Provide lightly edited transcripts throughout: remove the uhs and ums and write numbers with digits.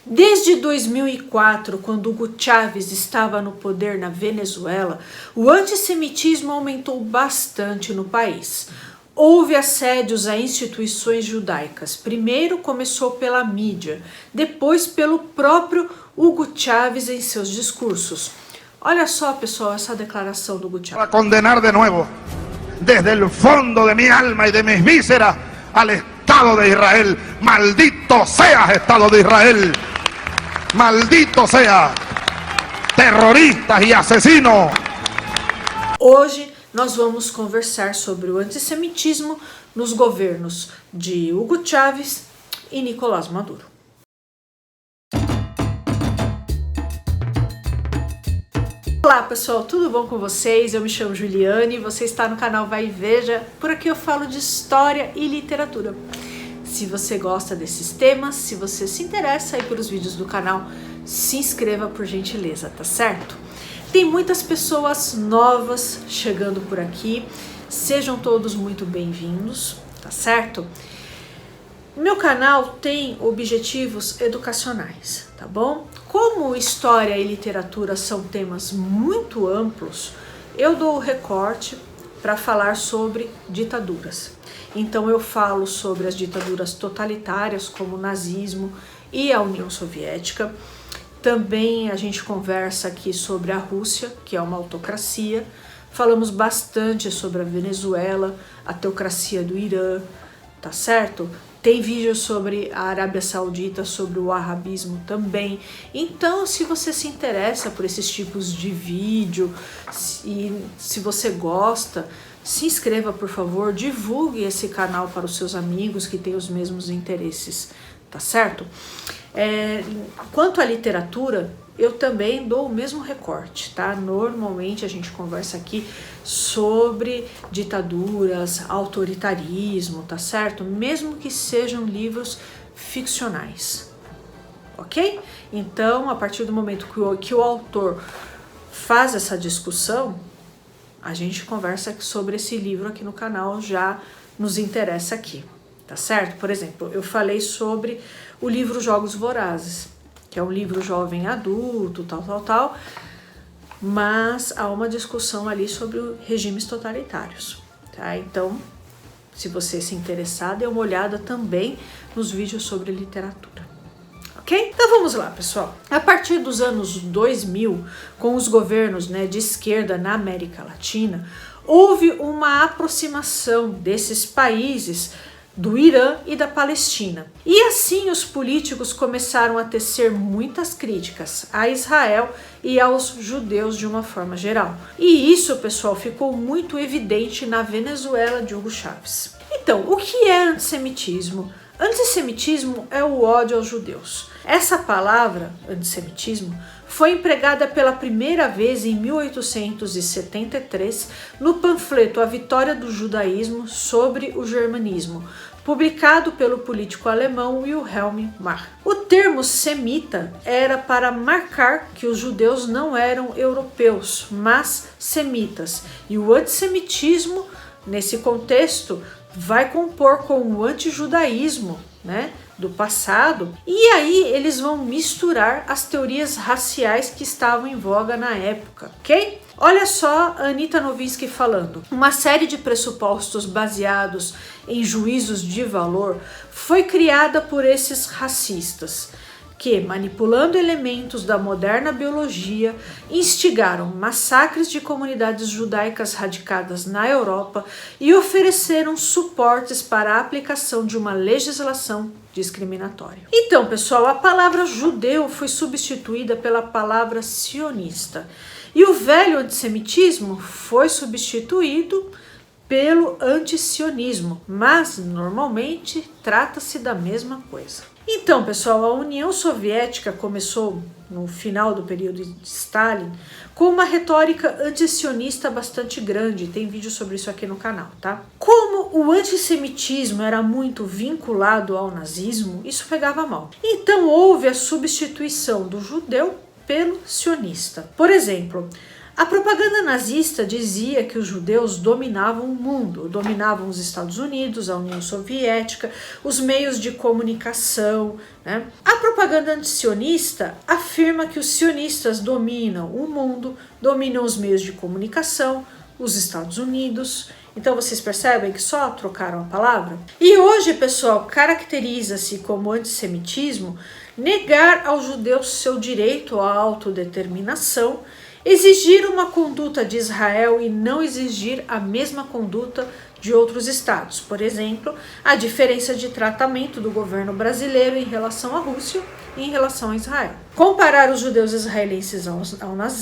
Desde 2004, quando Hugo Chávez estava no poder na Venezuela, o antissemitismo aumentou bastante no país. Houve assédios a instituições judaicas. Primeiro começou pela mídia, depois pelo próprio Hugo Chávez em seus discursos. Olha só, pessoal, essa declaração do Hugo Chávez. Para condenar de novo, desde el fondo de mi alma y de mis vísceras, al Estado de Israel. Maldito seas, Estado de Israel. Maldito sea, terroristas e assassinos. Hoje nós vamos conversar sobre o antissemitismo nos governos de Hugo Chávez e Nicolás Maduro. Olá pessoal, tudo bom com vocês? Eu me chamo Juliane, você está no canal Vai e Veja. Por aqui eu falo de história e literatura. Se você gosta desses temas, se você se interessa aí pelos vídeos do canal, se inscreva por gentileza, tá certo? Tem muitas pessoas novas chegando por aqui, sejam todos muito bem-vindos, tá certo? Meu canal tem objetivos educacionais, tá bom? Como história e literatura são temas muito amplos, eu dou o recorte para falar sobre ditaduras. Então eu falo sobre as ditaduras totalitárias, como o nazismo e a União Soviética. Também a gente conversa aqui sobre a Rússia, que é uma autocracia. Falamos bastante sobre a Venezuela, a teocracia do Irã, tá certo? Tem vídeo sobre a Arábia Saudita, sobre o wahhabismo também. Então, se você se interessa por esses tipos de vídeo, se você gosta, se inscreva, por favor, divulgue esse canal para os seus amigos que têm os mesmos interesses, tá certo? Quanto à literatura, eu também dou o mesmo recorte, tá? Normalmente a gente conversa aqui sobre ditaduras, autoritarismo, tá certo? Mesmo que sejam livros ficcionais, ok? Então, a partir do momento que o autor faz essa discussão, a gente conversa sobre esse livro aqui no canal, já nos interessa aqui, tá certo? Por exemplo, eu falei sobre o livro Jogos Vorazes, que é um livro jovem adulto, tal, mas há uma discussão ali sobre regimes totalitários, tá? Então, se você se interessar, dê uma olhada também nos vídeos sobre literatura. Ok? Então vamos lá, pessoal. A partir dos anos 2000, com os governos de esquerda na América Latina, houve uma aproximação desses países do Irã e da Palestina. E assim os políticos começaram a tecer muitas críticas a Israel e aos judeus de uma forma geral. E isso, pessoal, ficou muito evidente na Venezuela de Hugo Chávez. Então, o que é antissemitismo? Antissemitismo é o ódio aos judeus. Essa palavra, antissemitismo, foi empregada pela primeira vez em 1873 no panfleto A Vitória do Judaísmo sobre o Germanismo, publicado pelo político alemão Wilhelm Marr. O termo semita era para marcar que os judeus não eram europeus, mas semitas, e o antissemitismo, nesse contexto, vai compor com o antijudaísmo, do passado, e aí eles vão misturar as teorias raciais que estavam em voga na época, ok? Olha só a Anita Novinsky falando. Uma série de pressupostos baseados em juízos de valor foi criada por esses racistas, que, manipulando elementos da moderna biologia, instigaram massacres de comunidades judaicas radicadas na Europa e ofereceram suportes para a aplicação de uma legislação discriminatória. Então, pessoal, a palavra judeu foi substituída pela palavra sionista, e o velho antissemitismo foi substituído pelo antisionismo, mas normalmente trata-se da mesma coisa. Então, pessoal, a União Soviética começou no final do período de Stalin com uma retórica antisionista bastante grande. Tem vídeo sobre isso aqui no canal, tá? Como o antissemitismo era muito vinculado ao nazismo, isso pegava mal. Então houve a substituição do judeu pelo sionista. Por exemplo, A propaganda nazista dizia que os judeus dominavam o mundo, dominavam os Estados Unidos, a União Soviética, os meios de comunicação, né? A propaganda antisionista afirma que os sionistas dominam o mundo, dominam os meios de comunicação, os Estados Unidos. Então vocês percebem que só trocaram a palavra? E hoje, pessoal, caracteriza-se como antissemitismo negar aos judeus seu direito à autodeterminação, exigir uma conduta de Israel e não exigir a mesma conduta de outros estados. Por exemplo, a diferença de tratamento do governo brasileiro em relação à Rússia e em relação a Israel. Comparar os judeus israelenses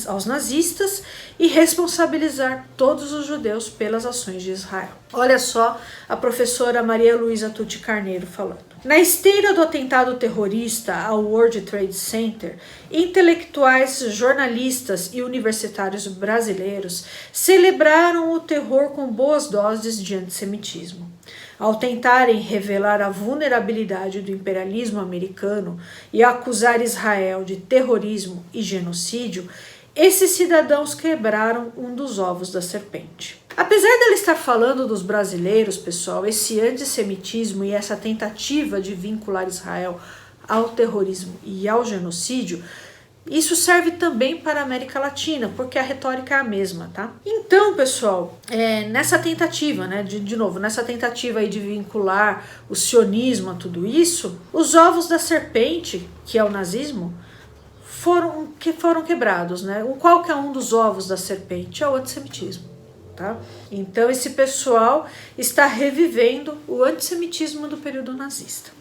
aos nazistas e responsabilizar todos os judeus pelas ações de Israel. Olha só a professora Maria Luísa Tucci Carneiro falando. Na esteira do atentado terrorista ao World Trade Center, intelectuais, jornalistas e universitários brasileiros celebraram o terror com boas doses de antissemitismo. Ao tentarem revelar a vulnerabilidade do imperialismo americano e acusar Israel de terrorismo e genocídio, esses cidadãos quebraram um dos ovos da serpente. Apesar dela estar falando dos brasileiros, pessoal, esse antissemitismo e essa tentativa de vincular Israel ao terrorismo e ao genocídio, isso serve também para a América Latina, porque a retórica é a mesma, tá? Então, pessoal, nessa tentativa, né, nessa tentativa aí de vincular o sionismo a tudo isso, os ovos da serpente, que é o nazismo, foram quebrados, né? Qual que é um dos ovos da serpente? É o antissemitismo. Tá? Então esse pessoal está revivendo o antissemitismo do período nazista,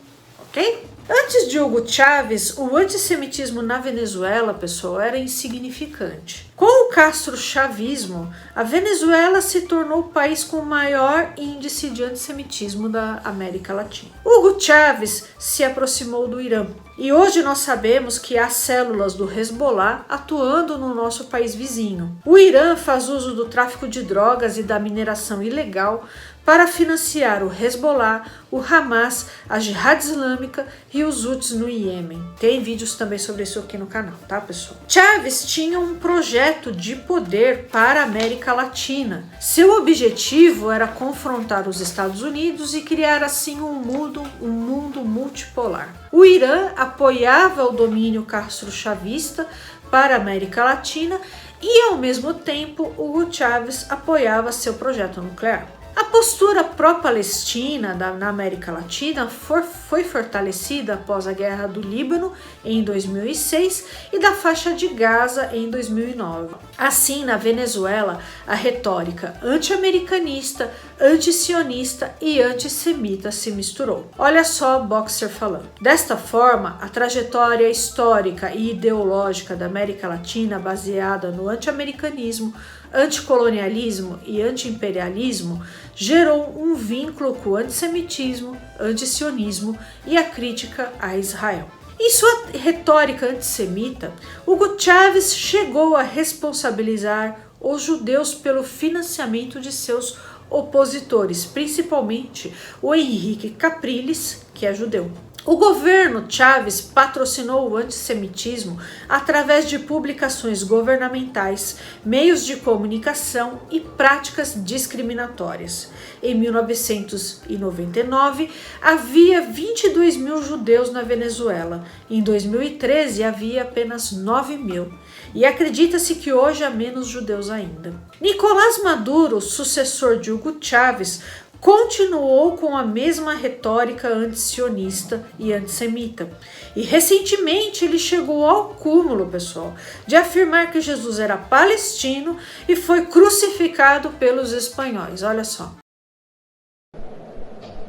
ok? Antes de Hugo Chávez, o antissemitismo na Venezuela, pessoal, era insignificante. Com o Castro-chavismo, a Venezuela se tornou o país com o maior índice de antissemitismo da América Latina. Hugo Chávez se aproximou do Irã. E hoje nós sabemos que há células do Hezbollah atuando no nosso país vizinho. O Irã faz uso do tráfico de drogas e da mineração ilegal para financiar o Hezbollah, o Hamas, a Jihad Islâmica e os Houthis no Iêmen. Tem vídeos também sobre isso aqui no canal, tá, pessoal? Chávez tinha um projeto de poder para a América Latina. Seu objetivo era confrontar os Estados Unidos e criar assim um mundo multipolar. O Irã apoiava o domínio castro-chavista para a América Latina e, ao mesmo tempo, Hugo Chávez apoiava seu projeto nuclear. A postura pró-palestina na América Latina foi fortalecida após a Guerra do Líbano em 2006 e da Faixa de Gaza em 2009. Assim, na Venezuela, a retórica anti-americanista, anti-sionista e antissemita se misturou. Olha só Boxer falando. Desta forma, a trajetória histórica e ideológica da América Latina, baseada no anti-americanismo, anticolonialismo e anti-imperialismo, gerou um vínculo com o antissemitismo, antisionismo e a crítica a Israel. Em sua retórica antissemita, Hugo Chávez chegou a responsabilizar os judeus pelo financiamento de seus opositores, principalmente o Henrique Capriles, que é judeu. O governo Chávez patrocinou o antissemitismo através de publicações governamentais, meios de comunicação e práticas discriminatórias. Em 1999, havia 22 mil judeus na Venezuela. Em 2013, havia apenas 9 mil. E acredita-se que hoje há menos judeus ainda. Nicolás Maduro, sucessor de Hugo Chávez, continuou com a mesma retórica antisionista e antissemita. E recentemente ele chegou ao cúmulo, pessoal, de afirmar que Jesus era palestino e foi crucificado pelos espanhóis. Olha só.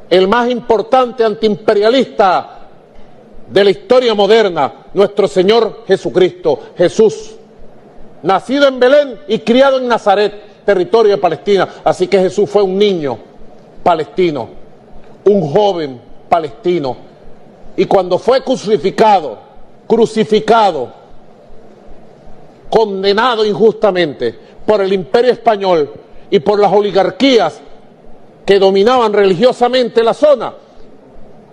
El más importante antiimperialista de la historia moderna, nuestro Señor Jesucristo, Jesús, nacido en Belén y criado en Nazaret, territorio de Palestina. Así que Jesús fue un niño palestino, un joven palestino, y cuando fue crucificado, condenado injustamente por el imperio español y por las oligarquías que dominaban religiosamente la zona,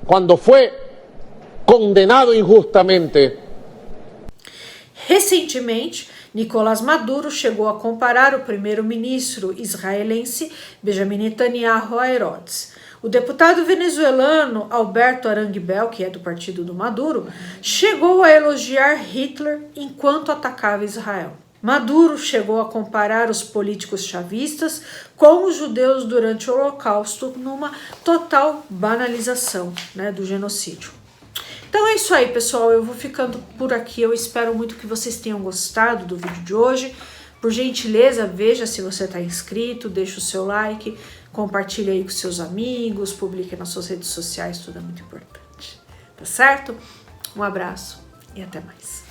cuando fue condenado injustamente. Recentemente, Nicolás Maduro chegou a comparar o primeiro-ministro israelense Benjamin Netanyahu a Herodes. O deputado venezuelano Alberto Aranguibel, que é do partido do Maduro, chegou a elogiar Hitler enquanto atacava Israel. Maduro chegou a comparar os políticos chavistas com os judeus durante o Holocausto numa total banalização, né, do genocídio. Então é isso aí, pessoal, eu vou ficando por aqui, eu espero muito que vocês tenham gostado do vídeo de hoje. Por gentileza, veja se você está inscrito, deixa o seu like, compartilhe aí com seus amigos, publique nas suas redes sociais, tudo é muito importante, tá certo? Um abraço e até mais.